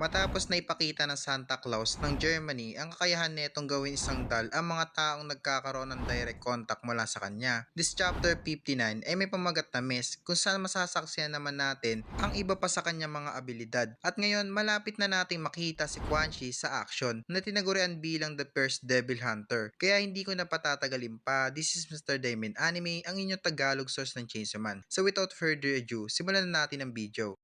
Matapos na ipakita ng Santa Claus ng Germany ang kakayahan netong gawin isang dal ang mga taong nagkakaroon ng direct contact mula sa kanya. This chapter 59 ay may pamagat na mess kung saan masasaksiyan naman natin ang iba pa sa kanyang mga abilidad. At ngayon malapit na nating makita si Quan Chi sa action na tinagurian bilang the first Devil Hunter. Kaya hindi ko na patatagalin pa, this is Mr. Damien Anime, ang inyong Tagalog source ng Chainsaw Man. So without further ado, simulan na natin ang video.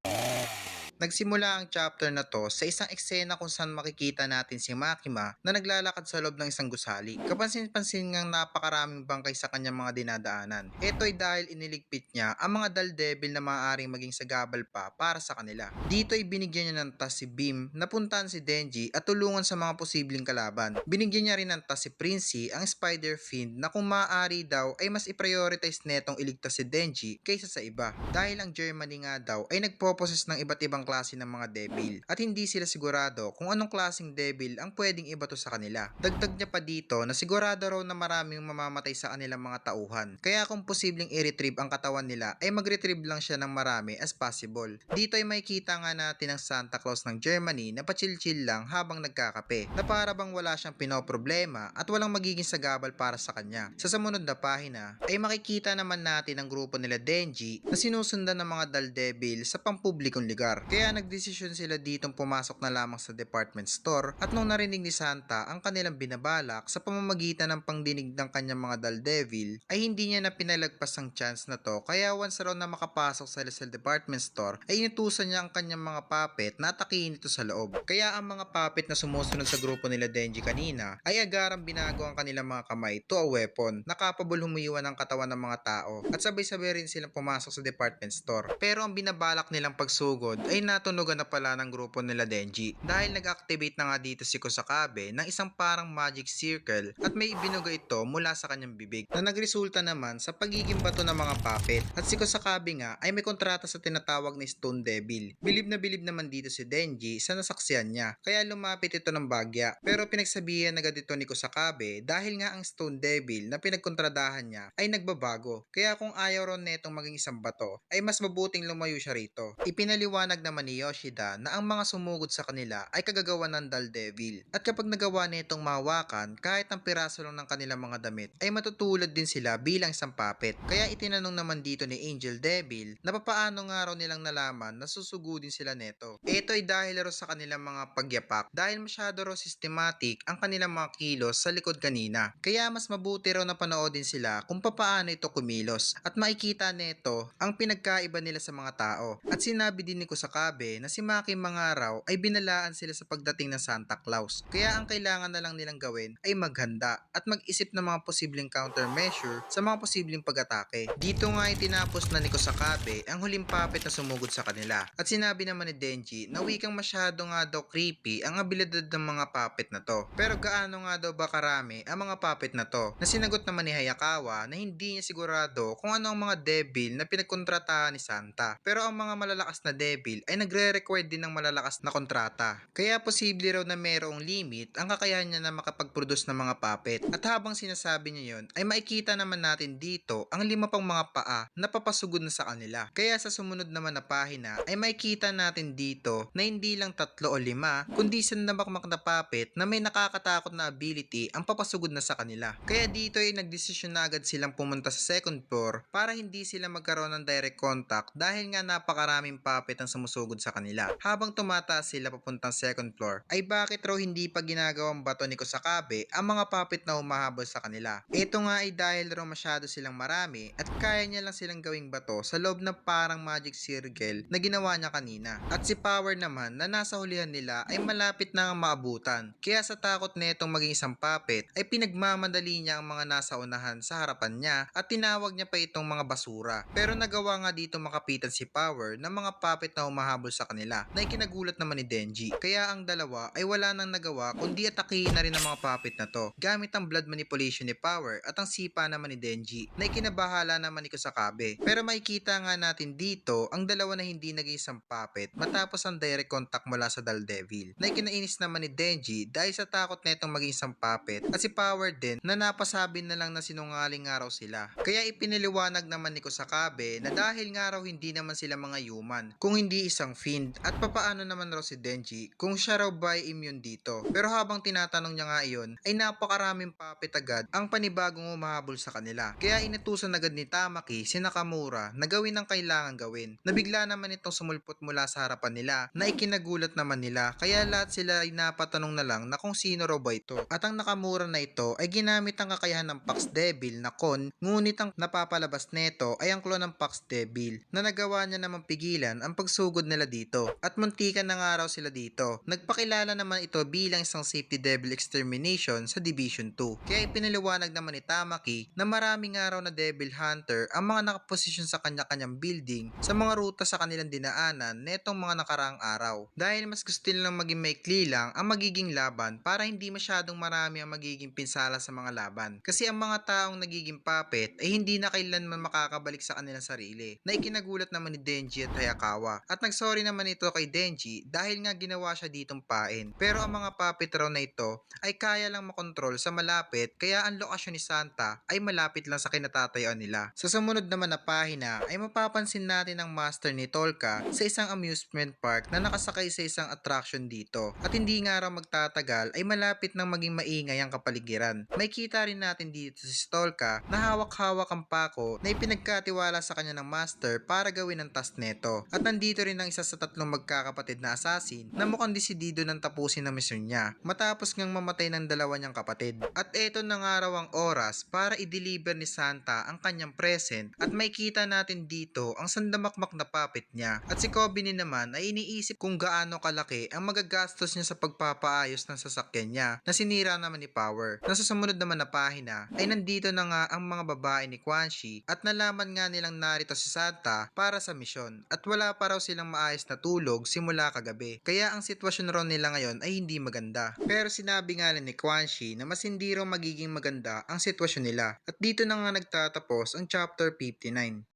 Nagsimula ang chapter na to sa isang eksena kung saan makikita natin si Makima na naglalakad sa loob ng isang gusali. Kapansin-pansin ngang napakaraming bangkay sa kanyang mga dinadaanan. Ito ay dahil iniligpit niya ang mga Daredevil na maaaring maging sagabal pa para sa kanila. Dito ay binigyan niya ng task si Beam na puntahan si Denji at tulungan sa mga posibleng kalaban. Binigyan niya rin ng task si Princey, ang Spider Fiend, na kung maaari daw ay mas i-prioritize netong iligtas si Denji kaysa sa iba. Dahil ang Germany nga daw ay nagpo-possess ng iba't ibang klase ng mga devil at hindi sila sigurado kung anong klaseng devil ang pwedeng ibato sa kanila. Dagdag niya pa dito na sigurado raw na maraming mamamatay sa kanilang mga tauhan. Kaya kung posibleng i-retrieve ang katawan nila ay mag-retrieve lang siya ng marami as possible. Dito ay makikita nga natin ang Santa Claus ng Germany na pa-chill-chill lang habang nagkakape, na para bang wala siyang pinoproblema at walang magiging sagabal para sa kanya. Sa sumunod na pahina ay makikita naman natin ang grupo nila Denji na sinusundan ng mga Daredevil sa pampublikong lugar. Kaya nagdesisyon sila ditong pumasok na lamang sa department store at nung narinig ni Santa ang kanilang binabalak sa pamamagitan ng pangdinig ng kanyang mga Daredevil ay hindi niya na pinalagpas ang chance na to, kaya once raw na makapasok sila sa department store ay inutusan niya ang kanyang mga puppet na atakihin ito sa loob. Kaya ang mga puppet na sumusunod sa grupo nila Denji kanina ay agarang binago ang kanilang mga kamay to a weapon na capable humiwa ng katawan ng mga tao at sabay-sabay rin silang pumasok sa department store. Pero ang binabalak nilang pagsugod ay natunugan na pala ng grupo nila Denji dahil nag-activate na nga dito si Kusakabe ng isang parang magic circle at may ibinuga ito mula sa kanyang bibig na nagresulta naman sa pagiging bato ng mga puppet. At si Kusakabe nga ay may kontrata sa tinatawag na Stone Devil. Bilib na bilib naman dito si Denji sa nasaksiyan niya kaya lumapit ito ng bagya, pero pinagsabihan agad ito ni Kusakabe dahil nga ang Stone Devil na pinagkontradahan niya ay nagbabago, kaya kung ayaw ron netong maging isang bato ay mas mabuting lumayo siya rito. Ipinaliwanag naman ni Yoshida na ang mga sumugod sa kanila ay kagagawa ng Daredevil at kapag nagawa nitong mahawakan kahit ang piraso lang ng kanilang mga damit ay matutulad din sila bilang isang puppet. Kaya itinanong naman dito ni Angel Devil na papaano nga raw nilang nalaman na susugudin sila neto. Ito ay dahil raw sa kanilang mga pagyapak dahil masyado raw systematic ang kanilang mga kilos sa likod kanina. Kaya mas mabuti raw na panoodin sila kung papaano ito kumilos at makikita neto ang pinagkaiba nila sa mga tao. At sinabi din ni Kusakabe na si Maki mga raw ay binalaan sila sa pagdating ng Santa Claus. Kaya ang kailangan na lang nilang gawin ay maghanda at mag-isip ng mga posibleng countermeasure sa mga posibleng pag-atake. Dito nga ay tinapos na ni Kusakabe ang huling puppet na sumugod sa kanila. At sinabi naman ni Denji na wikang masyado nga daw creepy ang abilidad ng mga puppet na to. Pero gaano nga daw ba karami ang mga puppet na to? Na sinagot naman ni Hayakawa na hindi niya sigurado kung ano ang mga devil na pinagkontratahan ni Santa. Pero ang mga malalakas na devil ay nagre-require din ng malalakas na kontrata. Kaya posible raw na mayroong limit ang kakayahan niya na makapag-produce ng mga puppet. At habang sinasabi niya yon ay makikita naman natin dito ang 5 pang mga paa na papasugod na sa kanila. Kaya sa sumunod naman na pahina ay makikita natin dito na hindi lang 3 o 5 kundi sandamakmak na puppet na may nakakatakot na ability ang papasugod na sa kanila. Kaya dito ay nagdesisyon na agad silang pumunta sa second floor para hindi sila magkaroon ng direct contact dahil nga napakaraming puppet ang sumusugod sa kanila. Habang tumataas sila papuntang second floor ay bakit raw hindi pa ginagawang bato ni Kusakabe ang mga puppet na humahabol sa kanila. Ito nga ay dahil raw masyado silang marami at kaya niya lang silang gawing bato sa loob ng parang magic circle na ginawa niya kanina. At si Power naman na nasa hulihan nila ay malapit na ang maabutan. Kaya sa takot netong maging isang puppet ay pinagmamadali niya ang mga nasa unahan sa harapan niya at tinawag niya pa itong mga basura. Pero nagawa nga dito makapitan si Power ng mga puppet na humahabol sa kanila na ikinagulat naman ni Denji. Kaya ang dalawa ay wala nang nagawa kundi atakihin na rin ang mga puppet na to gamit ang blood manipulation ni Power at ang sipa naman ni Denji na ikinabahala naman ni Kusakabe. Pero makikita nga natin dito ang dalawa na hindi naging isang puppet matapos ang direct contact mula sa Daredevil na ikinainis naman ni Denji dahil sa takot na itong maging isang puppet at si Power din na napasabi na lang na sinungaling nga raw sila. Kaya ipiniliwanag naman ni Kusakabe na dahil nga raw hindi naman sila mga human kung hindi isang fiend at papaano naman raw si Denji kung siya raw ba ay immune dito. Pero habang tinatanong niya nga iyon ay napakaraming puppet agad ang panibagong umahabol sa kanila. Kaya inutusan agad ni Tamaki si Nakamura na gawin ang kailangan gawin. Nabigla naman itong sumulpot mula sa harapan nila na ikinagulat naman nila kaya lahat sila ay napatanong na lang na kung sino raw ba ito. At ang Nakamura na ito ay ginamit ang kakayahan ng Pax Devil na Kon, ngunit ang napapalabas neto ay ang clone ng Pax Devil na nagawa niya namang pigilan ang pagsugod nila dito at muntikan na nga raw sila dito. Nagpakilala naman ito bilang isang Safety Devil Extermination sa Division 2. Kaya ipinaliwanag naman ni Tamaki na marami nga raw na Devil Hunter ang mga nakaposisyon sa kanya-kanyang building sa mga ruta sa kanilang dinaanan netong mga nakaraang araw. Dahil mas gusto nilang maging maikli lang ang magiging laban para hindi masyadong marami ang magiging pinsala sa mga laban. Kasi ang mga taong nagiging puppet ay hindi na kailanman makakabalik sa kanilang sarili, na ikinagulat naman ni Denji at Hayakawa. At nagsorry naman ito kay Denji dahil nga ginawa siya ditong pain. Pero ang mga puppet raw na ito ay kaya lang makontrol sa malapit kaya ang lokasyon ni Santa ay malapit lang sa kinatatayuan nila. Sa sumunod naman na pahina ay mapapansin natin ang master ni Tolka sa isang amusement park na nakasakay sa isang attraction dito. At hindi nga raw magtatagal ay malapit nang maging maingay ang kapaligiran. May kita rin natin dito si Tolka na hawak-hawak ang pako na ipinagkatiwala sa kanya ng master para gawin ang task neto. At nandito rin ang isa sa tatlong magkakapatid na assassin na mukhang desidido ng tapusin ang misyon niya matapos ngang mamatay ng dalawa niyang kapatid. At eto na nga raw ang oras para i-deliver ni Santa ang kanyang present at may kita natin dito ang sandamakmak na puppet niya. At si Kobini naman ay iniisip kung gaano kalaki ang magagastos niya sa pagpapaayos ng sasakyan niya na sinira naman ni Power. Nasa sumunod naman na pahina ay nandito na nga ang mga babae ni Quan Chi at nalaman nga nilang narito si Santa para sa misyon at wala pa raw silang maayos na tulog simula kagabi. Kaya ang sitwasyon raw nila ngayon ay hindi maganda. Pero sinabi nga ni Quan Chi na mas hindi raw magiging maganda ang sitwasyon nila at dito na nga nagtatapos ang chapter 59.